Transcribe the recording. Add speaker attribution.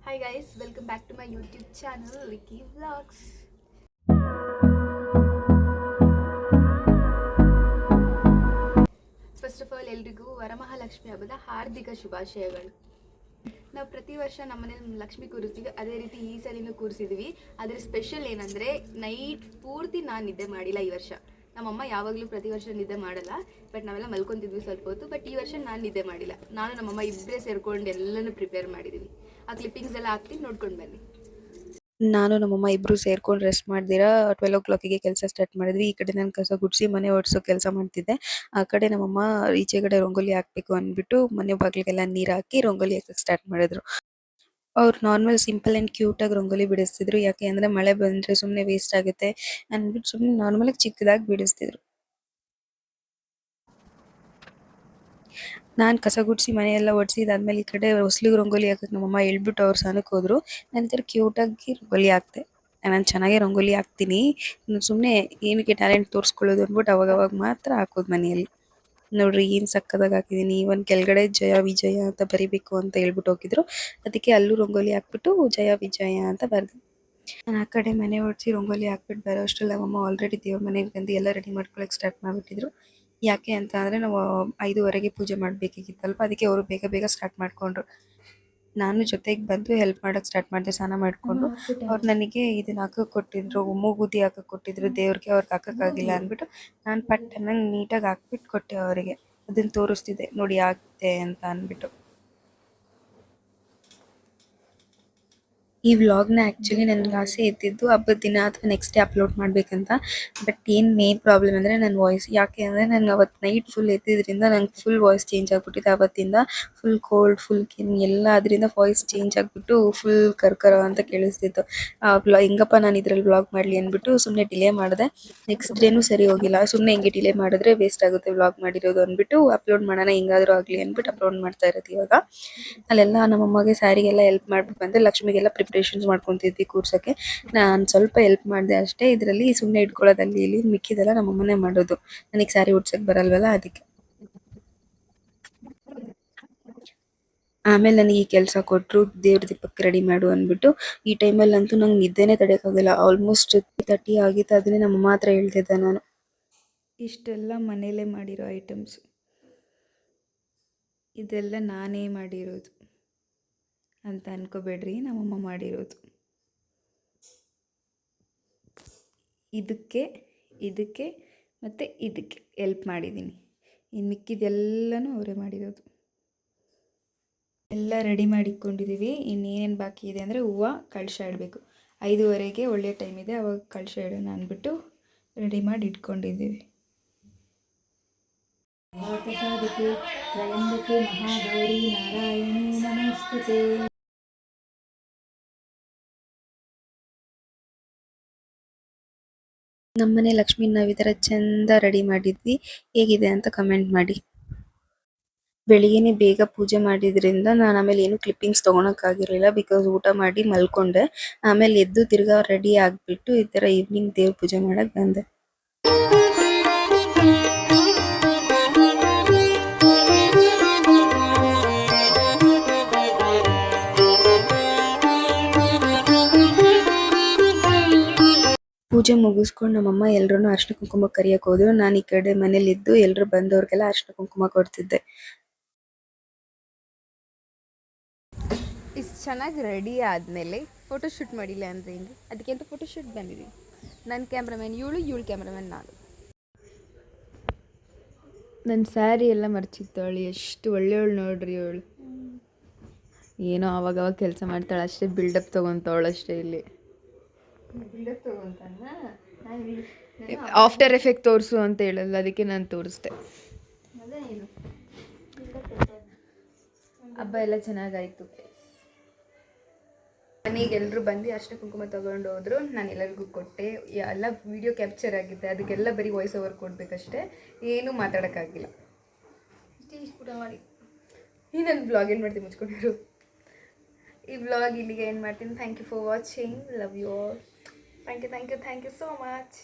Speaker 1: Hi guys, welcome back to my YouTube channel Licky Vlogs. First of all ಎಲ್ರಿಗೂ ವರಮಹಾಲಕ್ಷ್ಮಿ ಹಬ್ಬದ ಹಾರ್ದಿಕ ಶುಭಾಶಯಗಳು. ನಾವು ಪ್ರತಿ ವರ್ಷ ನಮ್ಮನೇಲಿ ಲಕ್ಷ್ಮಿ ಕೂರಿಸ್ತೀವಿ, ಅದೇ ರೀತಿ ಈ ಸಲಿನೂ ಕೂರಿಸಿದ್ವಿ. ಅದರ ಸ್ಪೆಷಲ್ ಏನಂದರೆ ನೈಟ್ ಪೂರ್ತಿ ನಾನು ನಿದ್ದೆ ಮಾಡಿಲ್ಲ ಈ ವರ್ಷ. ನಮ್ಮಮ್ಮ ಯಾವಾಗಲೂ ಪ್ರತಿ ವರ್ಷ ನಿದ್ದೆ ಮಾಡಲ್ಲ, ಬಟ್ ನಾವೆಲ್ಲ ಮಲ್ಕೊತಿದ್ವಿ ಸ್ವಲ್ಪ ಹೊತ್ತು. ಬಟ್ ಈ ವರ್ಷ ನಾನು ನಿದ್ದೆ ಮಾಡಿಲ್ಲ. ನಾನು ನಮ್ಮಮ್ಮ ಇಬ್ಬರೇ ಸೇರ್ಕೊಂಡು ಎಲ್ಲನೂ ಪ್ರಿಪೇರ್ ಮಾಡಿದ್ದೀವಿ. ಆ ಕ್ಲಿಪ್ಪಿಂಗ್ಸ್ ಎಲ್ಲ ಹಾಕ್ತೀನಿ, ನೋಡ್ಕೊಂಡು ಬನ್ನಿ.
Speaker 2: ನಾನು ನಮ್ಮಮ್ಮ ಇಬ್ರು ಸೇರ್ಕೊಂಡು ರೆಸ್ಟ್ ಮಾಡ್ದಿರಾ 12 o'clock ಕೆಲಸ ಸ್ಟಾರ್ಟ್ ಮಾಡಿದ್ವಿ. ಈ ಕಡೆ ನಾನು ಕಸ ಗುಡಿಸಿ ಮನೆ ಒರೆಸೋ ಕೆಲಸ ಮಾಡ್ತಿದ್ದೆ. ಆ ಕಡೆ ನಮ್ಮಮ್ಮ ಈಚೆ ಕಡೆ ರಂಗೋಲಿ ಹಾಕ್ಬೇಕು ಅಂದ್ಬಿಟ್ಟು ಮನೆ ಬಾಗಿಲಿಗೆಲ್ಲ ನೀರು ಹಾಕಿ ರಂಗೋಲಿ ಹಾಕಕ್ಕೆ ಸ್ಟಾರ್ಟ್ ಮಾಡಿದ್ರು. ಅವ್ರು ನಾರ್ಮಲ್ ಸಿಂಪಲ್ ಆ್ಯಂಡ್ ಕ್ಯೂಟಾಗಿ ರಂಗೋಲಿ ಬಿಡಿಸ್ತಿದ್ರು. ಯಾಕೆ ಅಂದರೆ ಮಳೆ ಬಂದರೆ ಸುಮ್ಮನೆ ವೇಸ್ಟ್ ಆಗುತ್ತೆ ಅಂದ್ಬಿಟ್ಟು ಸುಮ್ಮನೆ ನಾರ್ಮಲಾಗಿ ಚಿಕ್ಕದಾಗಿ ಬಿಡಿಸ್ತಿದ್ರು. ನಾನು ಕಸ ಗುಡಿಸಿ ಮನೆಯೆಲ್ಲ ಒರೆಸಿದಾದ್ಮೇಲೆ ಈ ಕಡೆ ಹೊಸ್ಲಿಗೆ ರಂಗೋಲಿ ಹಾಕಕ್ಕೆ ನಮ್ಮಮ್ಮ ಹೇಳ್ಬಿಟ್ಟು ಅವ್ರು ಸ್ನಾನಕ್ಕೆ ಹೋದ್ರು. ನಂತರ ಕ್ಯೂಟಾಗಿ ರಂಗೋಲಿ ಹಾಕ್ತೆ. ನಾನು ಚೆನ್ನಾಗೇ ರಂಗೋಲಿ ಹಾಕ್ತೀನಿ. ಸುಮ್ಮನೆ ಏನಕ್ಕೆ ಟ್ಯಾಲೆಂಟ್ ತೋರಿಸ್ಕೊಳ್ಳೋದು ಅಂದ್ಬಿಟ್ಟು ಅವಾಗವಾಗ ಮಾತ್ರ ಹಾಕೋದು ಮನೆಯಲ್ಲಿ. ನೋಡ್ರಿ ಏನು ಸಕ್ಕತ್ತಾಗಿ ಹಾಕಿದ್ದೀನಿ. ಇವನ್ ಕೆಳಗಡೆ ಜಯ ವಿಜಯ ಅಂತ ಬರಿಬೇಕು ಅಂತ ಹೇಳ್ಬಿಟ್ಟು ಹೋಗಿದ್ರು. ಅದಕ್ಕೆ ಅಲ್ಲೂ ರಂಗೋಲಿ ಹಾಕ್ಬಿಟ್ಟು ಜಯ ವಿಜಯ ಅಂತ ಬರೆದೆ. ನಾನು ಆ ಕಡೆ ಮನೆ ಒರೆಸಿ ರಂಗೋಲಿ ಹಾಕ್ಬಿಟ್ಟು ಬರೋ ಅಷ್ಟರಲ್ಲಿ ನಮ್ಮಮ್ಮ ಆಲ್ರೆಡಿ ದೇವ್ರ ಮನೆಗೆ ಬಂದು ಎಲ್ಲ ರೆಡಿ ಮಾಡ್ಕೊಳಕ್ಕೆ ಸ್ಟಾರ್ಟ್ ಮಾಡಿಬಿಟ್ಟಿದ್ರು. ಯಾಕೆ ಅಂತ ಅಂದರೆ ನಾವು 5:30ಗೆ ಪೂಜೆ ಮಾಡಬೇಕಿತ್ತಲ್ವ, ಅದಕ್ಕೆ ಅವರು ಬೇಗ ಬೇಗ ಸ್ಟಾರ್ಟ್ ಮಾಡಿಕೊಂಡ್ರು. ನಾನು ಜೊತೆಗೆ ಬಂದು ಹೆಲ್ಪ್ ಮಾಡೋಕ್ಕೆ ಸ್ಟಾರ್ಟ್ ಮಾಡಿದೆ ಸ್ನಾನ ಮಾಡಿಕೊಂಡು. ಅವ್ರು ನನಗೆ ಇದನ್ನ ಹಾಕಕ್ಕೆ ಕೊಟ್ಟಿದ್ರು, ಮೂಗುತಿ ಹಾಕಕ್ಕೆ ಕೊಟ್ಟಿದ್ರು ದೇವ್ರಿಗೆ. ಅವ್ರಿಗೆ ಹಾಕೋಕ್ಕಾಗಿಲ್ಲ ಅಂದ್ಬಿಟ್ಟು ನಾನು ಪಟ್ಟನಂಗೆ ನೀಟಾಗಿ ಹಾಕ್ಬಿಟ್ಟು ಕೊಟ್ಟೆ ಅವರಿಗೆ. ಅದನ್ನು ತೋರಿಸ್ತಿದ್ದೆ ನೋಡಿ ಹಾಕ್ತೆ ಅಂತ ಅಂದ್ಬಿಟ್ಟು. ಈ ವ್ಲಾಗ್ನ ಆ್ಯಕ್ಚುಲಿ ನನಗೆ ಆಸೆ ಇದ್ದಿದ್ದು ಹಬ್ಬದ ದಿನ ಅಥವಾ ನೆಕ್ಸ್ಟ್ ಡೇ ಅಪ್ಲೋಡ್ ಮಾಡಬೇಕಂತ. ಬಟ್ ಏನು ಮೇನ್ ಪ್ರಾಬ್ಲಮ್ ಅಂದರೆ ನನ್ನ ವಾಯ್ಸ್. ಯಾಕೆ ಅಂದರೆ ನನಗೆ ಅವತ್ತು ನೈಟ್ ಫುಲ್ ಎದ್ದಿದ್ದರಿಂದ ನಂಗೆ ಫುಲ್ ವಾಯ್ಸ್ ಚೇಂಜ್ ಆಗಿಬಿಟ್ಟಿದೆ. ಆವತ್ತಿಂದ ಫುಲ್ ಕೋಲ್ಡ್, ಫುಲ್ ಕೆಮ್ಮು ಎಲ್ಲ ಅದರಿಂದ ವಾಯ್ಸ್ ಚೇಂಜ್ ಆಗಿಬಿಟ್ಟು ಫುಲ್ ಕರ್ಕರ ಅಂತ ಕೇಳಿಸ್ತಿತ್ತು. ಹೆಂಗಪ್ಪ ನಾನು ಇದರಲ್ಲಿ ವ್ಲಾಗ್ ಮಾಡಲಿ ಅಂದ್ಬಿಟ್ಟು ಸುಮ್ಮನೆ ಡಿಲೇ ಮಾಡಿದೆ. ನೆಕ್ಸ್ಟ್ ಡೇನೂ ಸರಿ ಹೋಗಿಲ್ಲ. ಸುಮ್ಮನೆ ಹಿಂಗೆ ಡಿಲೇ ಮಾಡಿದ್ರೆ ವೇಸ್ಟ್ ಆಗುತ್ತೆ ವ್ಲಾಗ್ ಮಾಡಿರೋದು ಅಂದ್ಬಿಟ್ಟು ಅಪ್ಲೋಡ್ ಮಾಡೋಣ ಹೆಂಗಾದರೂ ಆಗಲಿ ಅಂದ್ಬಿಟ್ಟು ಅಪ್ಲೋಡ್ ಮಾಡ್ತಾ ಇರೋದು ಇವಾಗ. ಅಲ್ಲೆಲ್ಲ ನಮ್ಮಮ್ಮಗೆ ಸ್ಯಾರಿಗೆಲ್ಲ ಹೆಲ್ಪ್ ಮಾಡ್ಬಿಟ್ಟು ಬಂದೆ. ಲಕ್ಷ್ಮಿಗೆಲ್ಲ ಪ್ರಿಪ್ರೇಷನ್ಸ್ ಮಾಡ್ಕೊತಿದ್ವಿ ಕೂರ್ಸೋಕ್ಕೆ. ನಾನು ಸ್ವಲ್ಪ ಹೆಲ್ಪ್ ಮಾಡಿದೆ ಅಷ್ಟೇ. ಇದರಲ್ಲಿ ಸುಮ್ಮನೆ ಇಟ್ಕೊಳ್ಳೋದು ಅಲ್ಲಿ ಇಲ್ಲಿ, ಮಿಕ್ಕಿದೆಲ್ಲ ನಮ್ಮಮ್ಮನೇ ಮಾಡೋದು. ನನಗೆ ಸ್ಯಾರಿ ಉಡ್ಸೋಕ್ಕೆ ಬರಲ್ವಲ್ಲ ಅದಕ್ಕೆ. ಆಮೇಲೆ ನನಗೆ ಈ ಕೆಲಸ ಕೊಟ್ಟರು, ದೇವ್ರ ದೀಪಕ್ಕೆ ರೆಡಿ ಮಾಡು ಅಂದ್ಬಿಟ್ಟು. ಈ ಟೈಮಲ್ಲಂತೂ ನಂಗೆ ನಿದ್ದೆನೇ ತಡೆಯೋಕ್ಕಾಗಲ್ಲ. ಆಲ್ಮೋಸ್ಟ್ 30 ಆಗಿತ್ತು. ಅದನ್ನೇ ನಮ್ಮಮ್ಮ ಹತ್ರ ಹೇಳ್ತಿದ್ದೆ ನಾನು. ಇಷ್ಟೆಲ್ಲ ಮನೇಲೇ ಮಾಡಿರೋ ಐಟಮ್ಸ್, ಇದೆಲ್ಲ ನಾನೇ ಮಾಡಿರೋದು ಅಂತ ಅನ್ಕೋಬೇಡ್ರಿ, ನಮ್ಮಮ್ಮ ಮಾಡಿರೋದು. ಇದಕ್ಕೆ ಮತ್ತು ಇದಕ್ಕೆ ಹೆಲ್ಪ್ ಮಾಡಿದ್ದೀನಿ. ಇನ್ನು ಮಿಕ್ಕಿದೆಲ್ಲನೂ ಅವರೇ ಮಾಡಿರೋದು. ಎಲ್ಲ ರೆಡಿ ಮಾಡಿಟ್ಕೊಂಡಿದ್ದೀವಿ. ಇನ್ನೇನೇನು ಬಾಕಿ ಇದೆ ಅಂದರೆ ಹೂವು ಕಳಶ ಇಡಬೇಕು. 5:30ಗೆ ಒಳ್ಳೆಯ ಟೈಮ್ ಇದೆ, ಅವಾಗ ಕಳಶ ಇಡೋಣ ಅಂದ್ಬಿಟ್ಟು ರೆಡಿ ಮಾಡಿ ಇಟ್ಕೊಂಡಿದ್ದೀವಿ. ಮಹಾಗೌರಿ ನಾರಾಯಣಿ ನಮಸ್ತುತೆ. ನಮ್ಮನೆ ಲಕ್ಷ್ಮೀನ ನಾವು ಈ ಥರ ಚೆಂದ ರೆಡಿ ಮಾಡಿದ್ವಿ. ಹೇಗಿದೆ ಅಂತ ಕಮೆಂಟ್ ಮಾಡಿ. ಬೆಳಿಗ್ಗೆನೇ ಬೇಗ ಪೂಜೆ ಮಾಡಿದ್ರಿಂದ ನಾನು ಆಮೇಲೆ ಏನು ಕ್ಲಿಪ್ಪಿಂಗ್ಸ್ ತೊಗೊಳಕ್ಕಾಗಿರಲಿಲ್ಲ. ಬಿಕಾಸ್ ಊಟ ಮಾಡಿ ಮಲ್ಕೊಂಡೆ. ಆಮೇಲೆ ಎದ್ದು ತಿರ್ಗಾ ರೆಡಿ ಆಗಿಬಿಟ್ಟು ಈ ಥರ ಈವ್ನಿಂಗ್ ದೇವ್ರ ಪೂಜೆ ಮಾಡಕ್ಕೆ ಬಂದೆ. ಪೂಜೆ ಮುಗಿಸ್ಕೊಂಡು ನಮ್ಮಮ್ಮ ಎಲ್ಲರೂ ಅರಿಶಿನ ಕುಂಕುಮ ಕರಿಯಕ್ಕೆ ಹೋದ್ರು. ನಾನು ಈ ಕಡೆ ಮನೇಲಿದ್ದು ಎಲ್ಲರೂ ಬಂದವ್ರಿಗೆಲ್ಲ ಅರಿಶಿನ ಕುಂಕುಮ ಕೊಡ್ತಿದ್ದೆ.
Speaker 1: ಇಷ್ಟು ಚೆನ್ನಾಗಿ ರೆಡಿ ಆದಮೇಲೆ ಫೋಟೋಶೂಟ್ ಮಾಡಿಲ್ಲ ಅಂದರೆ ಹಿಂಗೆ, ಅದಕ್ಕೆ ಅಂತ ಫೋಟೋಶೂಟ್ ಬಂದಿದ್ದೀವಿ. ನನ್ನ ಕ್ಯಾಮ್ರಾಮನ್ ಇವಳು ಕ್ಯಾಮ್ರಾಮನ್ ನಾನು. ನನ್ನ ಸ್ಯಾರಿ ಎಲ್ಲ ಮರ್ಚಿತ್ತವಳು, ಎಷ್ಟು ಒಳ್ಳೆಯವಳು ನೋಡ್ರಿ ಅವಳು. ಏನೋ ಅವಾಗವಾಗ ಕೆಲಸ ಮಾಡ್ತಾಳೆ ಅಷ್ಟೇ, ಬಿಲ್ಡಪ್ ತೊಗೊತಾವಳು ಅಷ್ಟೇ. ಇಲ್ಲಿ ಆಫ್ಟರ್ ಎಫೆಕ್ಟ್ ತೋರಿಸು ಅಂತ ಹೇಳಲ್ಲ, ಅದಕ್ಕೆ ನಾನು ತೋರಿಸ್ದೆ. ಹಬ್ಬ ಎಲ್ಲ ಚೆನ್ನಾಗಾಯಿತು. ಮನೆಗೆ ಎಲ್ಲರೂ ಬಂದು ಅರಿಶಿನ ಕುಂಕುಮ ತೊಗೊಂಡು ಹೋದ್ರು. ನಾನು ಎಲ್ಲರಿಗೂ ಕೊಟ್ಟೆ. ಎಲ್ಲ ವಿಡಿಯೋ ಕ್ಯಾಪ್ಚರ್ ಆಗಿದೆ, ಅದಕ್ಕೆಲ್ಲ ಬರೀ ವಾಯ್ಸ್ ಓವರ್ ಕೊಡಬೇಕಷ್ಟೇ, ಏನೂ ಮಾತಾಡೋಕ್ಕಾಗಿಲ್ಲ. ಇಷ್ಟು ಮಾಡಿ ಈ ನನ್ನ ಬ್ಲಾಗ್ ಏನು ಮಾಡ್ತೀನಿ ಮುಚ್ಕೊಂಡಿರು. ಈ ಬ್ಲಾಗ್ ಇಲ್ಲಿಗೆ ಏನು ಮಾಡ್ತೀನಿ. Thank you for watching. Love you all. Thank you so much.